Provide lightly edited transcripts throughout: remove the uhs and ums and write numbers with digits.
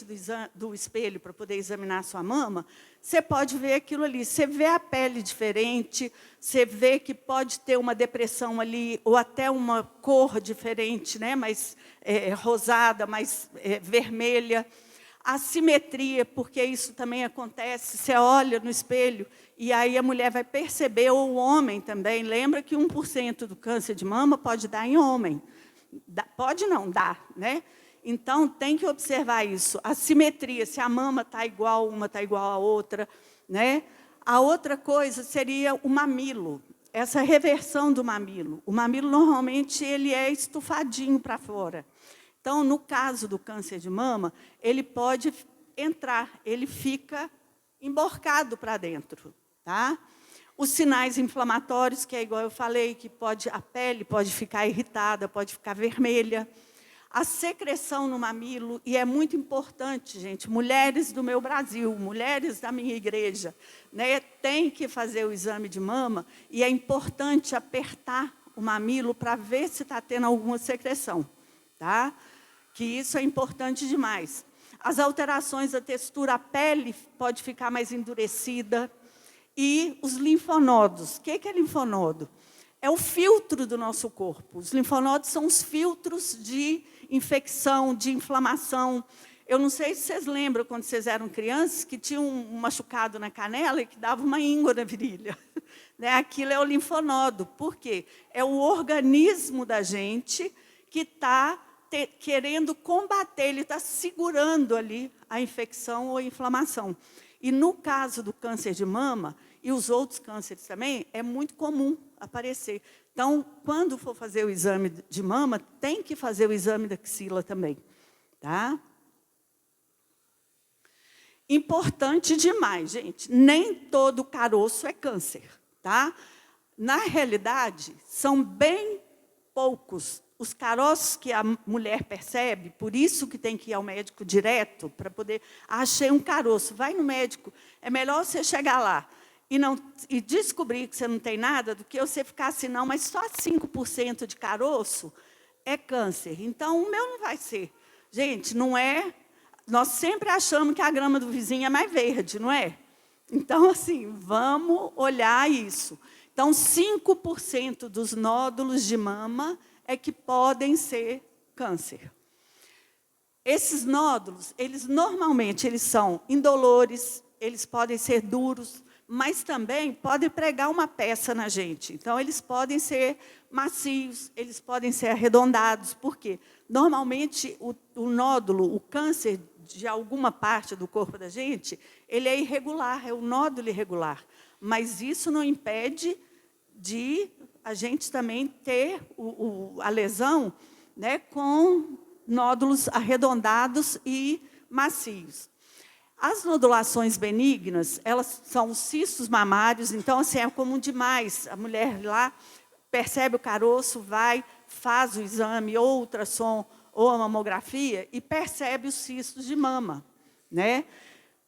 do espelho para poder examinar a sua mama, você pode ver aquilo ali. Você vê a pele diferente, você vê que pode ter uma depressão ali, ou até uma cor diferente, né? Mais rosada, mais vermelha. A simetria, porque isso também acontece, você olha no espelho e aí a mulher vai perceber, ou o homem também. Lembra que 1% do câncer de mama pode dar em homem. Pode não, dá, né? Então, tem que observar isso. A simetria, se a mama está igual, uma está igual à outra, né? A outra coisa seria o mamilo, essa reversão do mamilo. O mamilo, normalmente, ele é estufadinho para fora. Então, no caso do câncer de mama, ele pode entrar, ele fica emborcado para dentro, tá? Os sinais inflamatórios, que é igual eu falei, que a pele pode ficar irritada, pode ficar vermelha. A secreção no mamilo, e é muito importante, gente, mulheres do meu Brasil, mulheres da minha igreja, né, tem que fazer o exame de mama, e é importante apertar o mamilo para ver se está tendo alguma secreção, tá? Que isso é importante demais. As alterações da textura, a pele pode ficar mais endurecida. E os linfonodos. O que é linfonodo? É o filtro do nosso corpo. Os linfonodos são os filtros de infecção, de inflamação. Eu não sei se vocês lembram, quando vocês eram crianças, que tinha um machucado na canela e que dava uma íngua na virilha. Né? Aquilo é o linfonodo. Por quê? É o organismo da gente que está querendo combater, ele está segurando ali a infecção ou a inflamação. E no caso do câncer de mama, e os outros cânceres também, é muito comum aparecer. Então, quando for fazer o exame de mama, tem que fazer o exame da axila também. Tá? Importante demais, gente. Nem todo caroço é câncer. Tá? Na realidade, são bem poucos os caroços que a mulher percebe, por isso que tem que ir ao médico direto, para poder... achei um caroço, vai no médico. É melhor você chegar lá e descobrir que você não tem nada, do que você ficar assim, não, mas só 5% de caroço é câncer. Então, o meu não vai ser. Gente, não é... Nós sempre achamos que a grama do vizinho é mais verde, não é? Então, assim, vamos olhar isso. Então, 5% dos nódulos de mama é que podem ser câncer. Esses nódulos, normalmente são indolores, eles podem ser duros, mas também podem pregar uma peça na gente. Então, eles podem ser macios, eles podem ser arredondados. Por quê? Normalmente, o nódulo, o câncer de alguma parte do corpo da gente, ele é irregular, é um nódulo irregular. Mas isso não impede de a gente também ter a lesão, né, com nódulos arredondados e macios. As nodulações benignas, elas são os cistos mamários, então, assim, é comum demais. A mulher lá percebe o caroço, vai, faz o exame, ou ultrassom, ou a mamografia, e percebe os cistos de mama, né?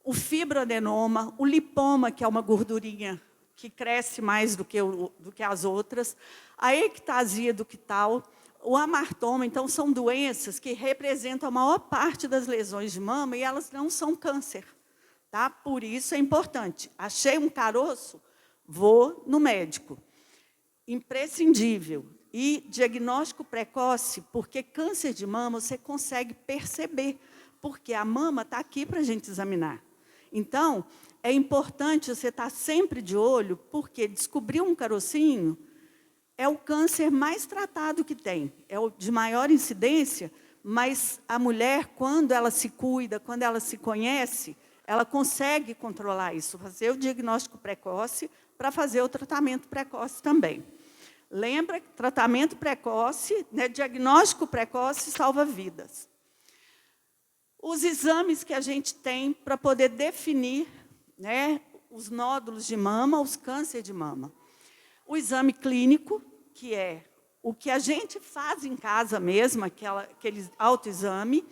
O fibroadenoma, o lipoma, que é uma gordurinha que cresce mais do que as outras, a ectasia ductal, o amartoma. Então, são doenças que representam a maior parte das lesões de mama e elas não são câncer. Tá? Por isso é importante. Achei um caroço, vou no médico. Imprescindível. E diagnóstico precoce, porque câncer de mama você consegue perceber, porque a mama está aqui para a gente examinar. Então, é importante você estar sempre de olho, porque descobrir um carocinho é o câncer mais tratado que tem, é o de maior incidência, mas a mulher, quando ela se cuida, quando ela se conhece, ela consegue controlar isso, fazer o diagnóstico precoce para fazer o tratamento precoce também. Lembra que tratamento precoce, né, diagnóstico precoce salva vidas. Os exames que a gente tem para poder definir, né, os nódulos de mama, os cânceres de mama. O exame clínico, que é o que a gente faz em casa mesmo, aquele autoexame.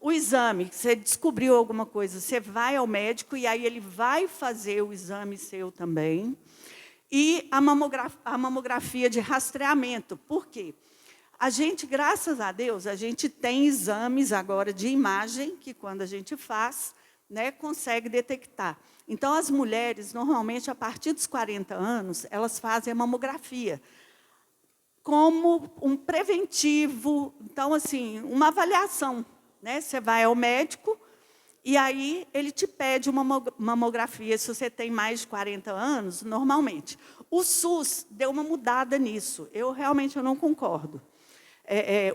O exame, você descobriu alguma coisa, você vai ao médico e aí ele vai fazer o exame seu também. E a mamografia de rastreamento. Por quê? A gente, graças a Deus, a gente tem exames agora de imagem, que quando a gente faz, né, consegue detectar. Então, as mulheres, normalmente, a partir dos 40 anos, elas fazem a mamografia como um preventivo, então, assim, uma avaliação, né? Você vai ao médico e aí ele te pede uma mamografia, se você tem mais de 40 anos, normalmente. O SUS deu uma mudada nisso, eu não concordo.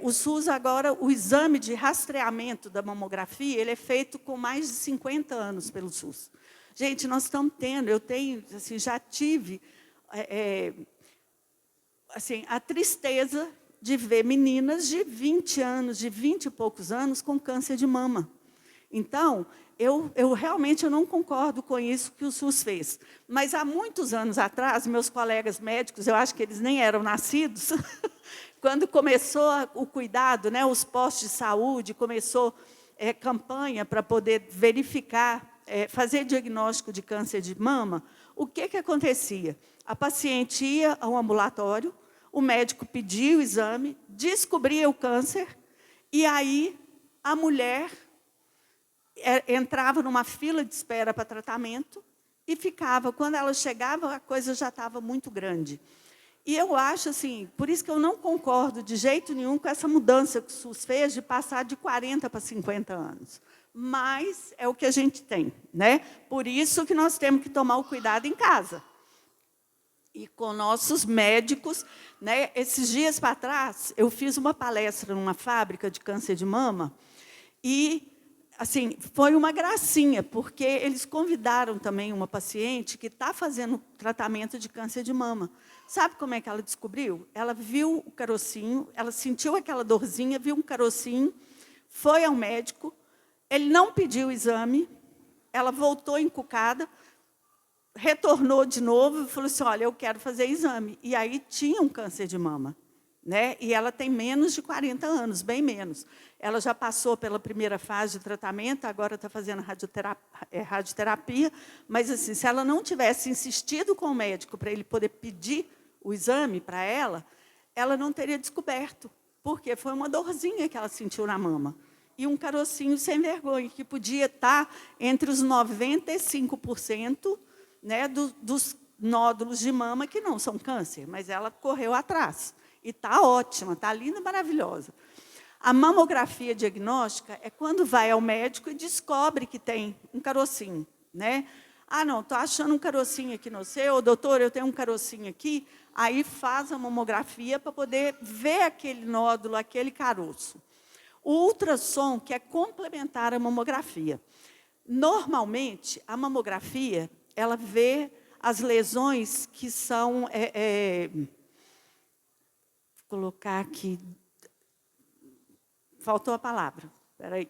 O SUS agora, o exame de rastreamento da mamografia, ele é feito com mais de 50 anos pelo SUS. Gente, nós estamos tendo, eu tenho, assim, já tive assim, a tristeza de ver meninas de 20 anos, de 20 e poucos anos, com câncer de mama. Então, eu realmente não concordo com isso que o SUS fez. Mas, há muitos anos atrás, meus colegas médicos, eu acho que eles nem eram nascidos, quando começou o cuidado, né, os postos de saúde, começou campanha para poder verificar, fazer diagnóstico de câncer de mama, o que acontecia? A paciente ia ao ambulatório, o médico pedia o exame, descobria o câncer, e aí a mulher entrava numa fila de espera para tratamento e ficava. Quando ela chegava, a coisa já estava muito grande. E eu acho, assim, por isso que eu não concordo de jeito nenhum com essa mudança que o SUS fez de passar de 40 para 50 anos. Mas é o que a gente tem, né? Por isso que nós temos que tomar o cuidado em casa. E com nossos médicos, né? Esses dias para trás, eu fiz uma palestra numa fábrica de câncer de mama e, assim, foi uma gracinha, porque eles convidaram também uma paciente que está fazendo tratamento de câncer de mama. Sabe como é que ela descobriu? Ela viu o carocinho, ela sentiu aquela dorzinha, viu um carocinho, foi ao médico, ele não pediu o exame, ela voltou encucada, retornou de novo e falou assim, olha, eu quero fazer exame. E aí tinha um câncer de mama, né? E ela tem menos de 40 anos, bem menos. Ela já passou pela primeira fase de tratamento, agora está fazendo radioterapia, mas, assim, se ela não tivesse insistido com o médico para ele poder pedir o exame para ela, ela não teria descoberto, porque foi uma dorzinha que ela sentiu na mama. E um carocinho sem vergonha, que podia estar entre os 95%, né, dos nódulos de mama que não são câncer, mas ela correu atrás. E está ótima, está linda, maravilhosa. A mamografia diagnóstica é quando vai ao médico e descobre que tem um carocinho, né? Ah, não, estou achando um carocinho aqui no seu, doutor, eu tenho um carocinho aqui. Aí faz a mamografia para poder ver aquele nódulo, aquele caroço. O ultrassom, que é complementar à mamografia. Normalmente, a mamografia, ela vê as lesões que são... vou colocar aqui... Faltou a palavra, espera aí.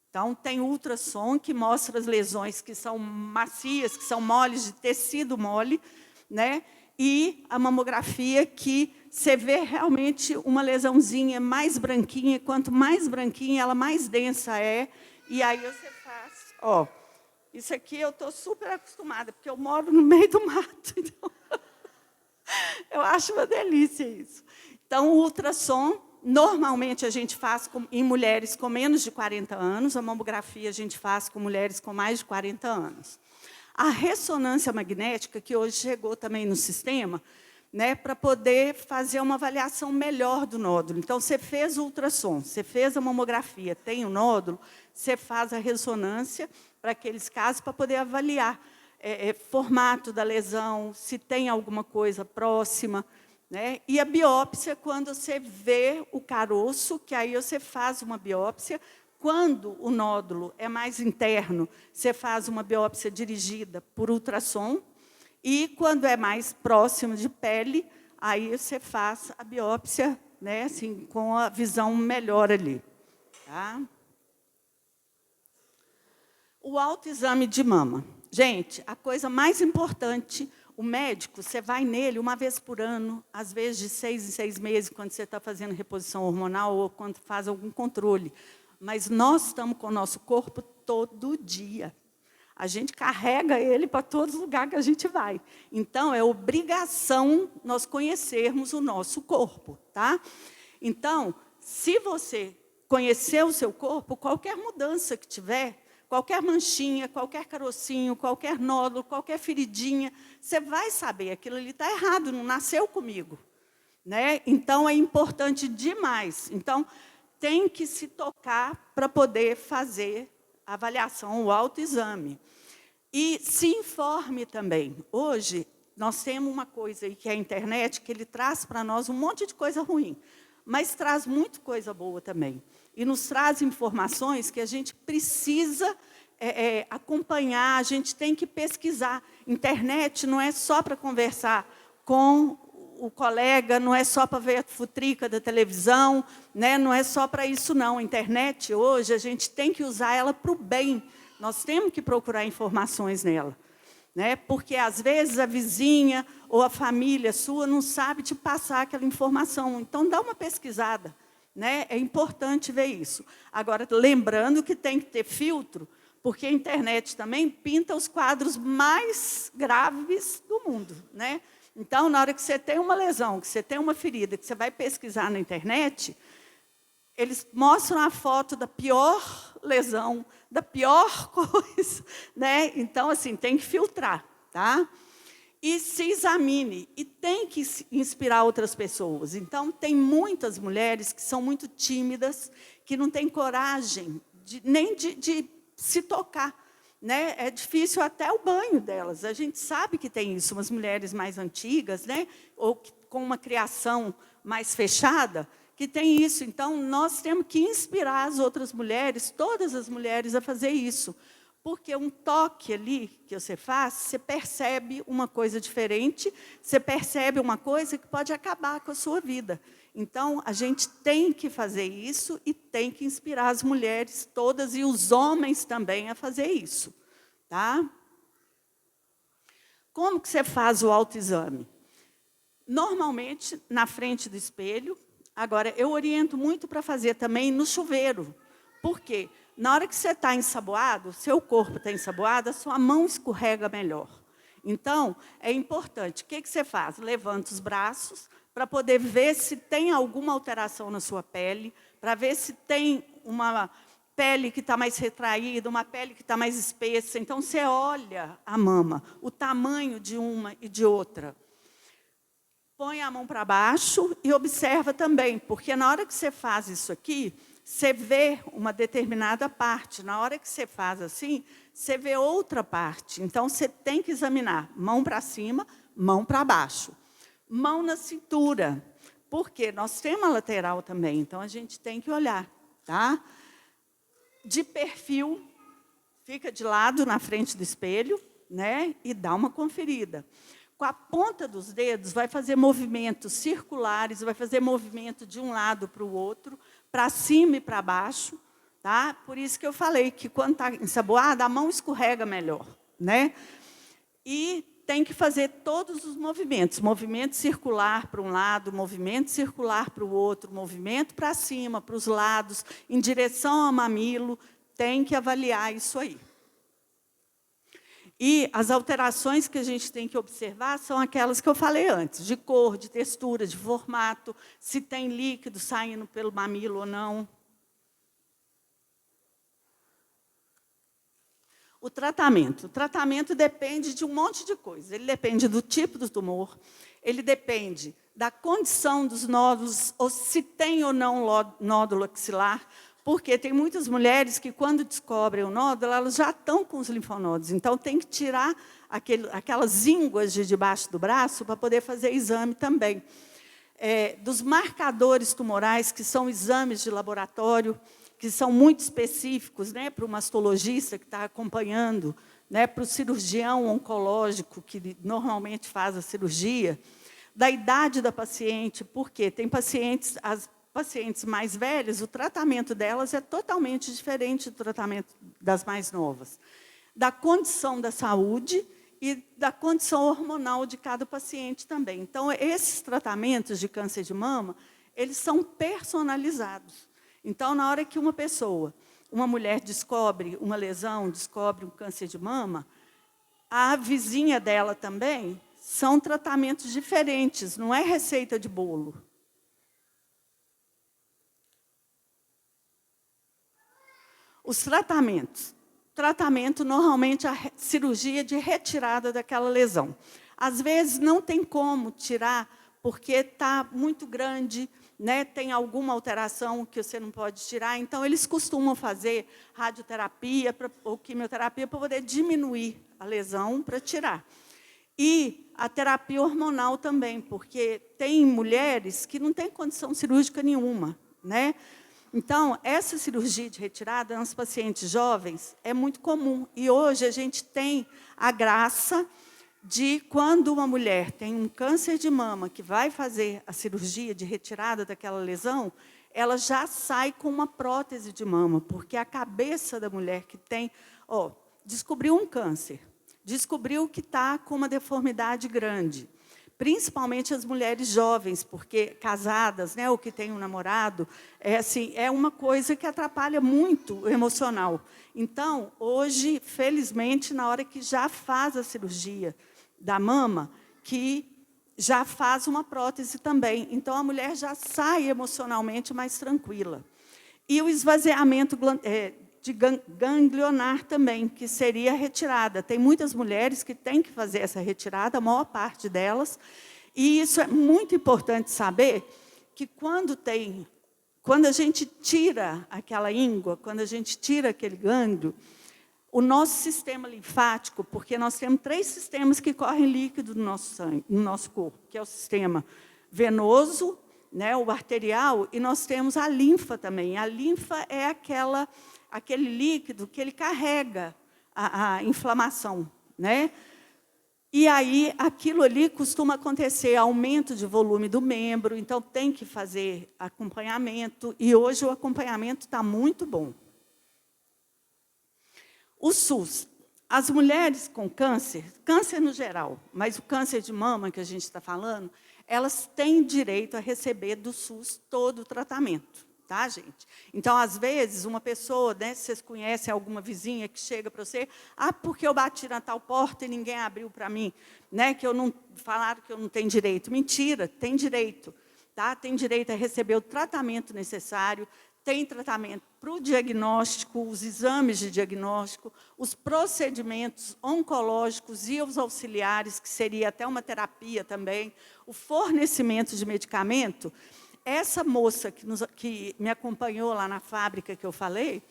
Então, tem ultrassom que mostra as lesões que são macias, que são moles, de tecido mole, né? E a mamografia que você vê realmente uma lesãozinha mais branquinha, quanto mais branquinha, ela mais densa é, e aí você faz... Ó, isso aqui eu estou super acostumada, porque eu moro no meio do mato, então eu acho uma delícia isso. Então, o ultrassom, normalmente a gente faz em mulheres com menos de 40 anos, a mamografia a gente faz com mulheres com mais de 40 anos. A ressonância magnética, que hoje chegou também no sistema, né, para poder fazer uma avaliação melhor do nódulo. Então, você fez o ultrassom, você fez a mamografia, tem o nódulo, você faz a ressonância para aqueles casos, para poder avaliar formato da lesão, se tem alguma coisa próxima, né? E a biópsia, quando você vê o caroço, que aí você faz uma biópsia. Quando o nódulo é mais interno, você faz uma biópsia dirigida por ultrassom. E quando é mais próximo de pele, aí você faz a biópsia, né, assim, com a visão melhor ali. Tá? O autoexame de mama. Gente, a coisa mais importante... O médico, você vai nele uma vez por ano, às vezes de 6 em 6 meses, quando você está fazendo reposição hormonal ou quando faz algum controle. Mas nós estamos com o nosso corpo todo dia. A gente carrega ele para todos os lugares que a gente vai. Então, é obrigação nós conhecermos o nosso corpo. Tá? Então, se você conhecer o seu corpo, qualquer mudança que tiver, qualquer manchinha, qualquer carocinho, qualquer nódulo, qualquer feridinha, você vai saber, aquilo ali está errado, não nasceu comigo. Né? Então, é importante demais. Então, tem que se tocar para poder fazer a avaliação, o autoexame. E se informe também. Hoje, nós temos uma coisa aí, que é a internet, que ele traz para nós um monte de coisa ruim, mas traz muita coisa boa também. E nos traz informações que a gente precisa acompanhar, a gente tem que pesquisar. Internet não é só para conversar com o colega, não é só para ver a futrica da televisão, né? Não é só para isso, não. A internet, hoje, a gente tem que usar ela para o bem. Nós temos que procurar informações nela. Né? Porque, às vezes, a vizinha ou a família sua não sabe te passar aquela informação. Então, dá uma pesquisada. Né? É importante ver isso. Agora, lembrando que tem que ter filtro, porque a internet também pinta os quadros mais graves do mundo. Né? Então, na hora que você tem uma lesão, que você tem uma ferida, que você vai pesquisar na internet, eles mostram a foto da pior lesão, da pior coisa. Né? Então, assim, tem que filtrar. Tá? E se examine. E tem que inspirar outras pessoas. Então, tem muitas mulheres que são muito tímidas, que não têm coragem nem de se tocar. Né? É difícil até o banho delas. A gente sabe que tem isso, umas mulheres mais antigas, né? Ou com uma criação mais fechada, que tem isso. Então, nós temos que inspirar as outras mulheres, todas as mulheres, a fazer isso. Porque um toque ali que você faz, você percebe uma coisa diferente, você percebe uma coisa que pode acabar com a sua vida. Então, a gente tem que fazer isso e tem que inspirar as mulheres todas e os homens também a fazer isso. Tá? Como que você faz o autoexame? Normalmente, na frente do espelho. Agora, eu oriento muito para fazer também no chuveiro. Por quê? Na hora que você está ensaboado, seu corpo está ensaboado, a sua mão escorrega melhor. Então, é importante. O que você faz? Levanta os braços para poder ver se tem alguma alteração na sua pele, para ver se tem uma pele que está mais retraída, uma pele que está mais espessa. Então, você olha a mama, o tamanho de uma e de outra. Põe a mão para baixo e observa também, porque na hora que você faz isso aqui, você vê uma determinada parte. Na hora que você faz assim, você vê outra parte. Então, você tem que examinar mão para cima, mão para baixo. Mão na cintura, porque nós temos a lateral também, então a gente tem que olhar. Tá? De perfil, fica de lado na frente do espelho, né? E dá uma conferida. Com a ponta dos dedos, vai fazer movimentos circulares, vai fazer movimento de um lado para o outro, para cima e para baixo. Tá? Por isso que eu falei que, quando está ensaboada, a mão escorrega melhor. Né? E tem que fazer todos os movimentos. Movimento circular para um lado, movimento circular para o outro, movimento para cima, para os lados, em direção ao mamilo. Tem que avaliar isso aí. E as alterações que a gente tem que observar são aquelas que eu falei antes, de cor, de textura, de formato, se tem líquido saindo pelo mamilo ou não. O tratamento depende de um monte de coisa. Ele depende do tipo do tumor, ele depende da condição dos nódulos, ou se tem ou não nódulo axilar, porque tem muitas mulheres que, quando descobrem o nódulo, elas já estão com os linfonodos. Então, tem que tirar aquelas ínguas de debaixo do braço para poder fazer exame também. Dos marcadores tumorais, que são exames de laboratório, que são muito específicos, né, para o mastologista que está acompanhando, né, para o cirurgião oncológico, que normalmente faz a cirurgia, da idade da paciente, porque tem pacientes, as pacientes mais velhas, o tratamento delas é totalmente diferente do tratamento das mais novas. Da condição da saúde e da condição hormonal de cada paciente também. Então, esses tratamentos de câncer de mama, eles são personalizados. Então, na hora que uma pessoa, uma mulher descobre uma lesão, descobre um câncer de mama, a vizinha dela também, são tratamentos diferentes, não é receita de bolo. Os tratamentos. Tratamento, normalmente, a cirurgia de retirada daquela lesão. Às vezes, não tem como tirar, porque está muito grande, né? Tem alguma alteração que você não pode tirar. Então, eles costumam fazer radioterapia ou quimioterapia para poder diminuir a lesão, para tirar. E a terapia hormonal também, porque tem mulheres que não têm condição cirúrgica nenhuma, né? Então, essa cirurgia de retirada nas pacientes jovens é muito comum. E hoje a gente tem a graça de, quando uma mulher tem um câncer de mama que vai fazer a cirurgia de retirada daquela lesão, ela já sai com uma prótese de mama, porque a cabeça da mulher que tem, descobriu um câncer, descobriu que está com uma deformidade grande, principalmente as mulheres jovens, porque casadas, né, ou que têm um namorado, é uma coisa que atrapalha muito o emocional. Então, hoje, felizmente, na hora que já faz a cirurgia da mama, que já faz uma prótese também. Então, a mulher já sai emocionalmente mais tranquila. E o esvaziamento de ganglionar também, que seria a retirada. Tem muitas mulheres que têm que fazer essa retirada, a maior parte delas, e isso é muito importante saber, que quando a gente tira aquela íngua, quando a gente tira aquele gânglio, o nosso sistema linfático, porque nós temos 3 sistemas que correm líquido no nosso sangue, no nosso corpo, que é o sistema venoso, né, o arterial, e nós temos a linfa também. A linfa é aquele líquido que ele carrega a inflamação, né? E aí, aquilo ali costuma acontecer, aumento de volume do membro, então tem que fazer acompanhamento, e hoje o acompanhamento está muito bom. O SUS. As mulheres com câncer no geral, mas o câncer de mama que a gente está falando, elas têm direito a receber do SUS todo o tratamento. Tá, gente? Então, às vezes, uma pessoa, né, se vocês conhecem alguma vizinha que chega para você, porque eu bati na tal porta e ninguém abriu para mim, né, falaram que eu não tenho direito. Mentira, tem direito. Tá? Tem direito a receber o tratamento necessário, tem tratamento para o diagnóstico, os exames de diagnóstico, os procedimentos oncológicos e os auxiliares, que seria até uma terapia também, o fornecimento de medicamento. Essa moça que me acompanhou lá na fábrica que eu falei,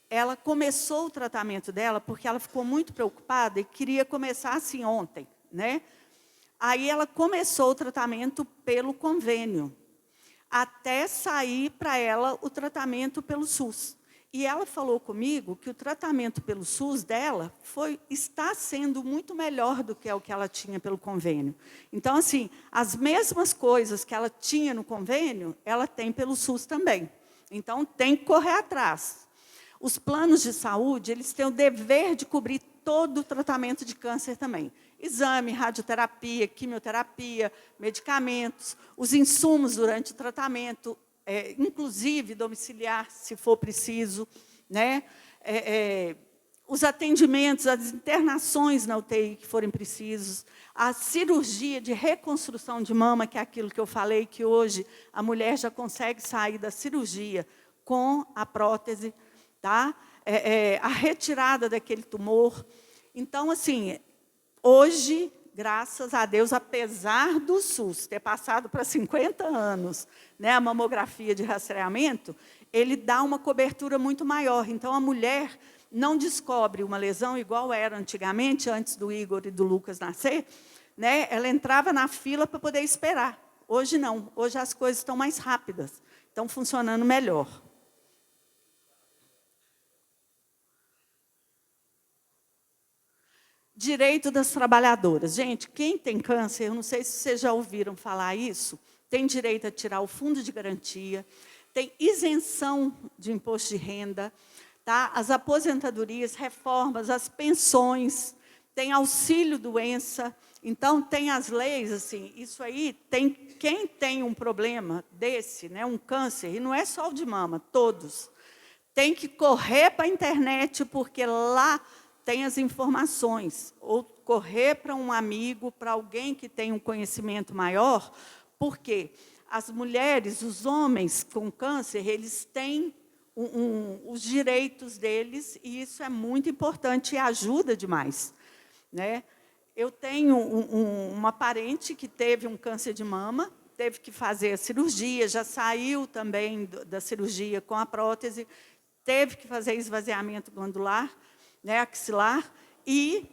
ela começou o tratamento dela porque ela ficou muito preocupada e queria começar assim ontem, né? Aí ela começou o tratamento pelo convênio, até sair para ela o tratamento pelo SUS. E ela falou comigo que o tratamento pelo SUS dela está sendo muito melhor do que o que ela tinha pelo convênio. Então, assim, as mesmas coisas que ela tinha no convênio, ela tem pelo SUS também. Então, tem que correr atrás. Os planos de saúde, eles têm o dever de cobrir todo o tratamento de câncer também. Exame, radioterapia, quimioterapia, medicamentos, os insumos durante o tratamento, inclusive domiciliar, se for preciso, né? Os atendimentos, as internações na UTI que forem precisos, a cirurgia de reconstrução de mama, que é aquilo que eu falei, que hoje a mulher já consegue sair da cirurgia com a prótese, tá? A retirada daquele tumor. Então, assim, hoje, graças a Deus, apesar do SUS ter passado para 50 anos, né, a mamografia de rastreamento, ele dá uma cobertura muito maior. Então, a mulher não descobre uma lesão igual era antigamente, antes do Igor e do Lucas nascer, né, ela entrava na fila para poder esperar. Hoje não, hoje as coisas estão mais rápidas, estão funcionando melhor. Direito das trabalhadoras. Gente, quem tem câncer, eu não sei se vocês já ouviram falar isso, tem direito a tirar o fundo de garantia, tem isenção de imposto de renda, tá? As aposentadorias, reformas, as pensões, tem auxílio-doença. Então, tem as leis, assim, isso aí, quem tem um problema desse, né, um câncer, e não é só o de mama, todos, tem que correr para a internet, porque lá tem as informações, ou correr para um amigo, para alguém que tem um conhecimento maior, porque as mulheres, os homens com câncer, eles têm os direitos deles, e isso é muito importante e ajuda demais, né? Eu tenho uma parente que teve um câncer de mama, teve que fazer a cirurgia, já saiu também da cirurgia com a prótese, teve que fazer esvaziamento glandular, né, axilar, e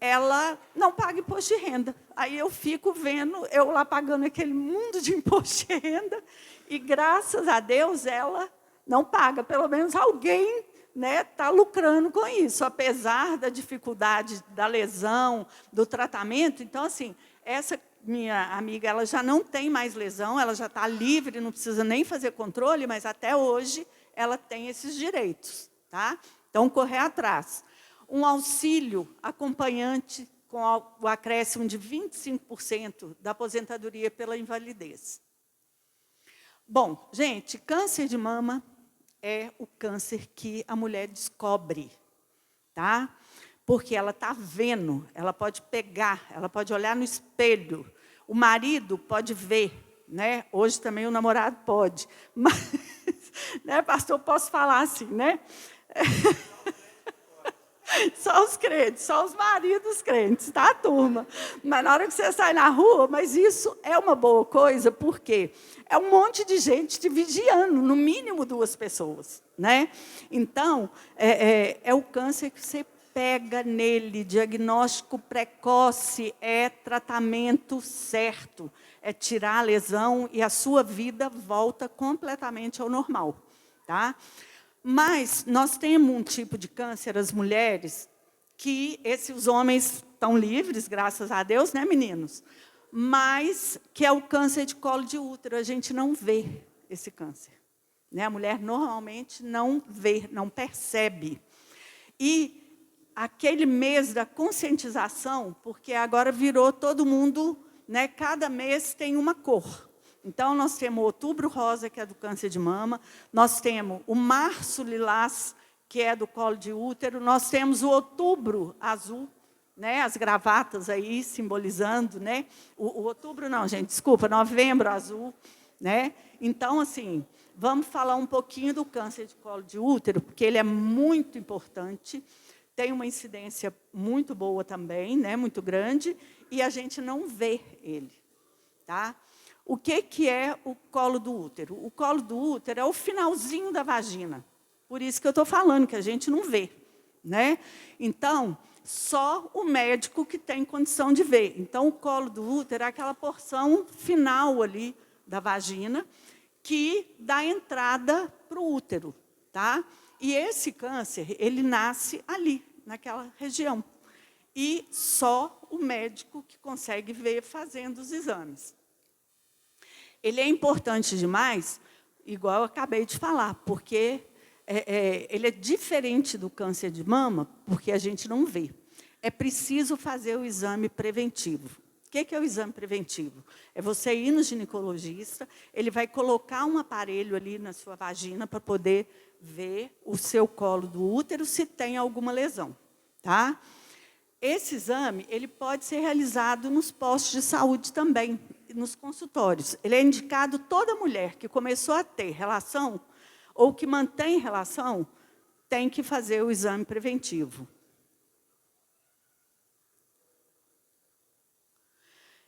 ela não paga imposto de renda. Aí eu fico vendo, eu lá pagando aquele mundo de imposto de renda, e graças a Deus ela não paga, pelo menos alguém está lucrando com isso, apesar da dificuldade da lesão, do tratamento. Então, assim, essa minha amiga ela já não tem mais lesão, ela já está livre, não precisa nem fazer controle, mas até hoje ela tem esses direitos. Tá? Então, correr atrás. Um auxílio acompanhante com o acréscimo de 25% da aposentadoria pela invalidez. Bom, gente, câncer de mama é o câncer que a mulher descobre, tá? Porque ela está vendo, ela pode pegar, ela pode olhar no espelho, o marido pode ver, né? Hoje também o namorado pode, mas, né, pastor, posso falar assim, né? Só os crentes, só os maridos crentes, tá, turma? Mas na hora que você sai na rua, mas isso é uma boa coisa, porque é um monte de gente te vigiando, no mínimo 2 pessoas, né? Então, é o câncer que você pega nele, diagnóstico precoce, é tratamento certo, é tirar a lesão e a sua vida volta completamente ao normal, tá? Mas nós temos um tipo de câncer, as mulheres, que esses homens estão livres, graças a Deus, né, meninos? Mas que é o câncer de colo de útero, a gente não vê esse câncer. Né? A mulher normalmente não vê, não percebe. E aquele mês da conscientização, porque agora virou todo mundo, né, cada mês tem uma cor. Então, nós temos o outubro rosa, que é do câncer de mama, nós temos o março lilás, que é do colo de útero, nós temos o outubro azul, né, as gravatas aí simbolizando, né, o outubro não, gente, desculpa, novembro azul, né? Então, assim, vamos falar um pouquinho do câncer de colo de útero, porque ele é muito importante, tem uma incidência muito boa também, né, muito grande, e a gente não vê ele, tá? O que é o colo do útero? O colo do útero é o finalzinho da vagina. Por isso que eu estou falando, que a gente não vê. Né? Então, só o médico que tem condição de ver. Então, o colo do útero é aquela porção final ali da vagina que dá entrada para o útero. Tá? E esse câncer, ele nasce ali, naquela região. E só o médico que consegue ver fazendo os exames. Ele é importante demais, igual eu acabei de falar, porque ele é diferente do câncer de mama, porque a gente não vê. É preciso fazer o exame preventivo. O que é o exame preventivo? É você ir no ginecologista, ele vai colocar um aparelho ali na sua vagina para poder ver o seu colo do útero se tem alguma lesão. Tá? Esse exame ele pode ser realizado nos postos de saúde também, nos consultórios. Ele é indicado toda mulher que começou a ter relação ou que mantém relação, tem que fazer o exame preventivo.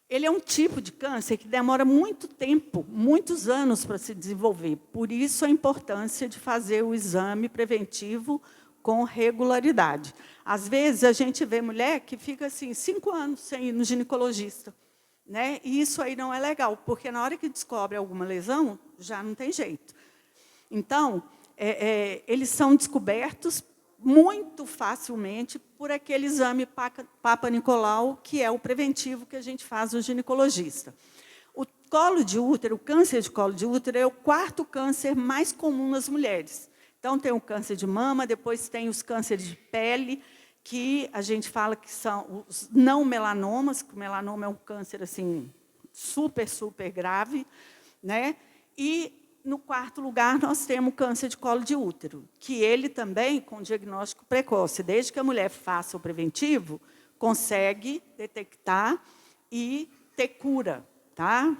Ele é um tipo de câncer que demora muito tempo, muitos anos para se desenvolver. Por isso, a importância de fazer o exame preventivo com regularidade. Às vezes, a gente vê mulher que fica assim, 5 anos sem ir no ginecologista. Né? E isso aí não é legal, porque na hora que descobre alguma lesão, já não tem jeito. Então, eles são descobertos muito facilmente por aquele exame Papa Nicolau, que é o preventivo que a gente faz no ginecologista. O colo de útero, o câncer de colo de útero, é o 4º câncer mais comum nas mulheres. Então, tem o câncer de mama, depois tem os cânceres de pele, que a gente fala que são os não melanomas, que o melanoma é um câncer assim, super, super grave. Né? E, no 4º lugar, nós temos o câncer de colo de útero, que ele também, com diagnóstico precoce, desde que a mulher faça o preventivo, consegue detectar e ter cura. Tá?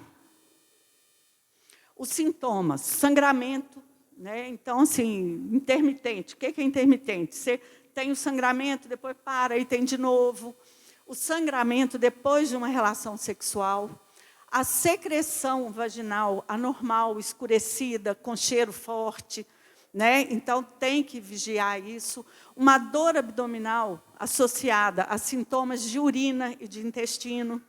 Os sintomas, sangramento né? Então, assim, intermitente. O que é intermitente? Você tem o sangramento, depois para e tem de novo. O sangramento depois de uma relação sexual. A secreção vaginal anormal, escurecida, com cheiro forte, né? Então, tem que vigiar isso. Uma dor abdominal associada a sintomas de urina e de intestino.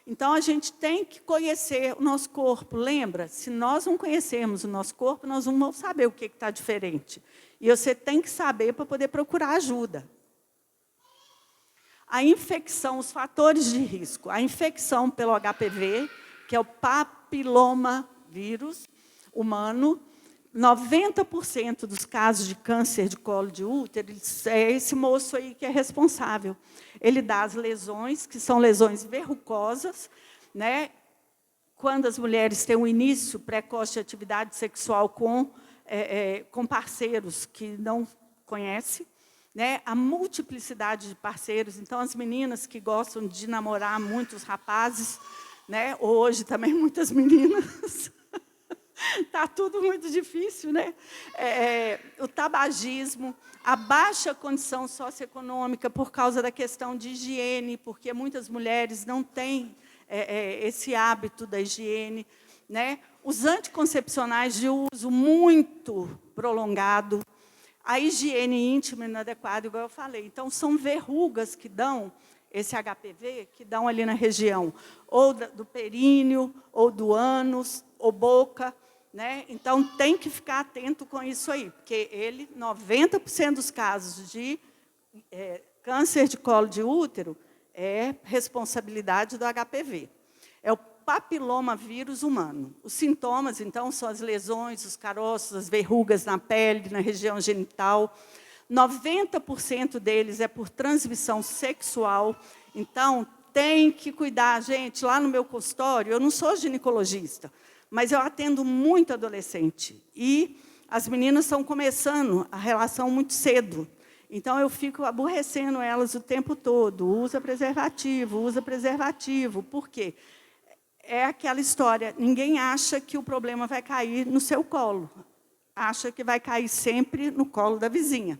Então, a gente tem que conhecer o nosso corpo. Lembra? Se nós não conhecermos o nosso corpo, nós não vamos saber o que está diferente. E você tem que saber para poder procurar ajuda. A infecção, os fatores de risco. A infecção pelo HPV, que é o papilomavírus humano. 90% dos casos de câncer de colo de útero, é esse moço aí que é responsável. Ele dá as lesões, que são lesões verrucosas, né? Quando as mulheres têm um início precoce de atividade sexual com parceiros que não conhecem, né? A multiplicidade de parceiros. Então, as meninas que gostam de namorar muitos rapazes, né? Hoje também muitas meninas... Está tudo muito difícil, né? O tabagismo, a baixa condição socioeconômica por causa da questão de higiene, porque muitas mulheres não têm esse hábito da higiene, né? Os anticoncepcionais de uso muito prolongado, a higiene íntima inadequada, igual eu falei. Então, são verrugas que dão esse HPV, que dão ali na região ou do períneo, ou do ânus, ou boca, né? Então, tem que ficar atento com isso aí, porque 90% dos casos de câncer de colo de útero é responsabilidade do HPV. É o papilomavírus humano. Os sintomas, então, são as lesões, os caroços, as verrugas na pele, na região genital. 90% deles é por transmissão sexual. Então, tem que cuidar, gente. Lá no meu consultório, eu não sou ginecologista, mas eu atendo muito adolescente. E as meninas estão começando a relação muito cedo. Então, eu fico aborrecendo elas o tempo todo. Usa preservativo. Por quê? É aquela história, ninguém acha que o problema vai cair no seu colo. Acha que vai cair sempre no colo da vizinha.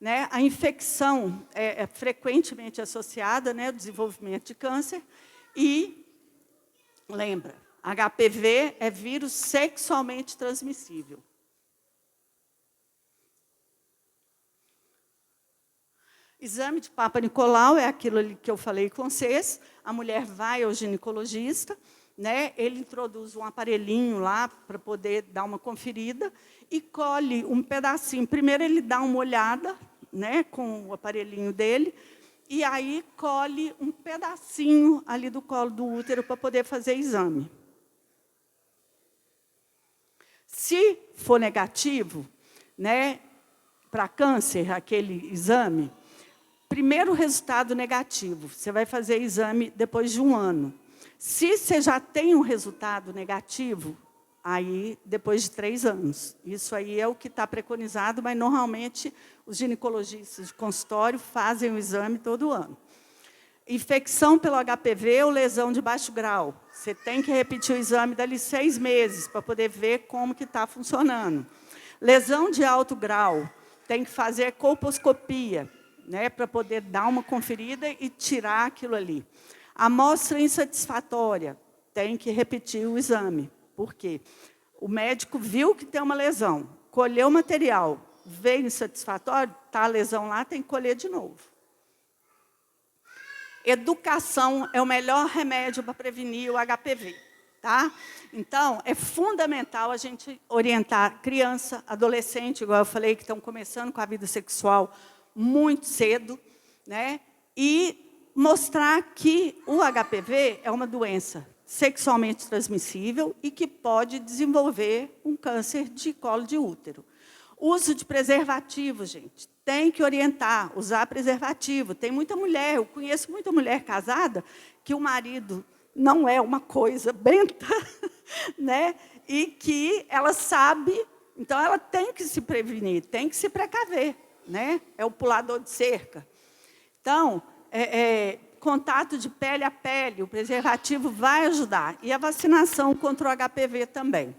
Né? A infecção é frequentemente associada, né, ao desenvolvimento de câncer. E, lembra, HPV é vírus sexualmente transmissível. Exame de Papa Nicolau é aquilo ali que eu falei com vocês. A mulher vai ao ginecologista, né? Ele introduz um aparelhinho lá para poder dar uma conferida e colhe um pedacinho. Primeiro ele dá uma olhada, né, com o aparelhinho dele, e aí colhe um pedacinho ali do colo do útero para poder fazer exame. Se for negativo, né, para câncer, aquele exame, primeiro resultado negativo, você vai fazer exame depois de 1 ano. Se você já tem um resultado negativo, aí depois de 3 anos. Isso aí é o que está preconizado, mas normalmente os ginecologistas de consultório fazem o exame todo ano. Infecção pelo HPV ou lesão de baixo grau. Você tem que repetir o exame dali 6 meses para poder ver como que está funcionando. Lesão de alto grau, tem que fazer colposcopia, né, para poder dar uma conferida e tirar aquilo ali. Amostra insatisfatória, tem que repetir o exame. Por quê? O médico viu que tem uma lesão, colheu o material, veio insatisfatório, está a lesão lá, tem que colher de novo. Educação é o melhor remédio para prevenir o HPV. Tá? Então, é fundamental a gente orientar criança, adolescente, igual eu falei, que estão começando com a vida sexual muito cedo, né? E mostrar que o HPV é uma doença sexualmente transmissível e que pode desenvolver um câncer de colo de útero. Uso de preservativo, gente. Tem que orientar, usar preservativo. Tem muita mulher, eu conheço muita mulher casada que o marido não é uma coisa benta, né? E que ela sabe, então ela tem que se prevenir, tem que se precaver, né? É o pulador de cerca. Então, contato de pele a pele, o preservativo vai ajudar. E a vacinação contra o HPV também.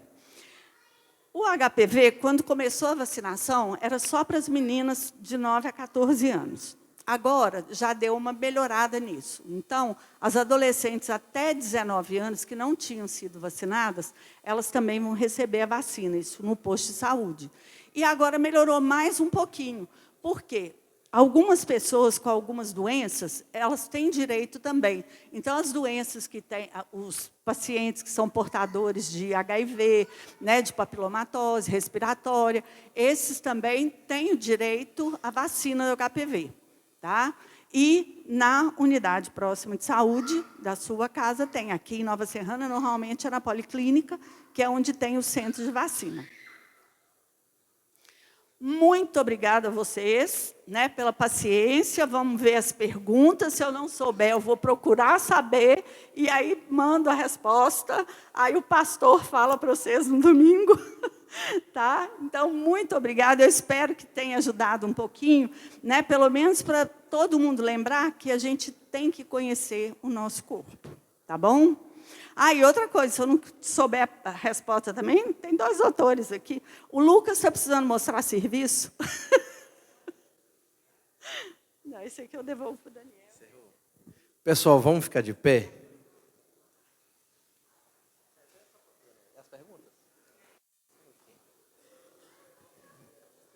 O HPV, quando começou a vacinação, era só para as meninas de 9 a 14 anos. Agora, já deu uma melhorada nisso. Então, as adolescentes até 19 anos que não tinham sido vacinadas, elas também vão receber a vacina, isso no posto de saúde. E agora melhorou mais um pouquinho. Por quê? Algumas pessoas com algumas doenças, elas têm direito também. Então, as doenças que têm, os pacientes que são portadores de HIV, né, de papilomatose, respiratória, esses também têm o direito à vacina do HPV. Tá? E na unidade próxima de saúde da sua casa tem. Aqui em Nova Serrana, normalmente é na Policlínica, que é onde tem o centro de vacina. Muito obrigada a vocês, né, pela paciência. Vamos ver as perguntas. Se eu não souber, eu vou procurar saber e aí mando a resposta. Aí o pastor fala para vocês no domingo. Tá? Então, muito obrigada. Eu espero que tenha ajudado um pouquinho, né, pelo menos para todo mundo lembrar que a gente tem que conhecer o nosso corpo. Tá bom? Ah, e outra coisa, se eu não souber a resposta também, tem 2 doutores aqui. O Lucas está precisando mostrar serviço. Não, esse aqui eu devolvo para o Daniel. Pessoal, vamos ficar de pé? As perguntas?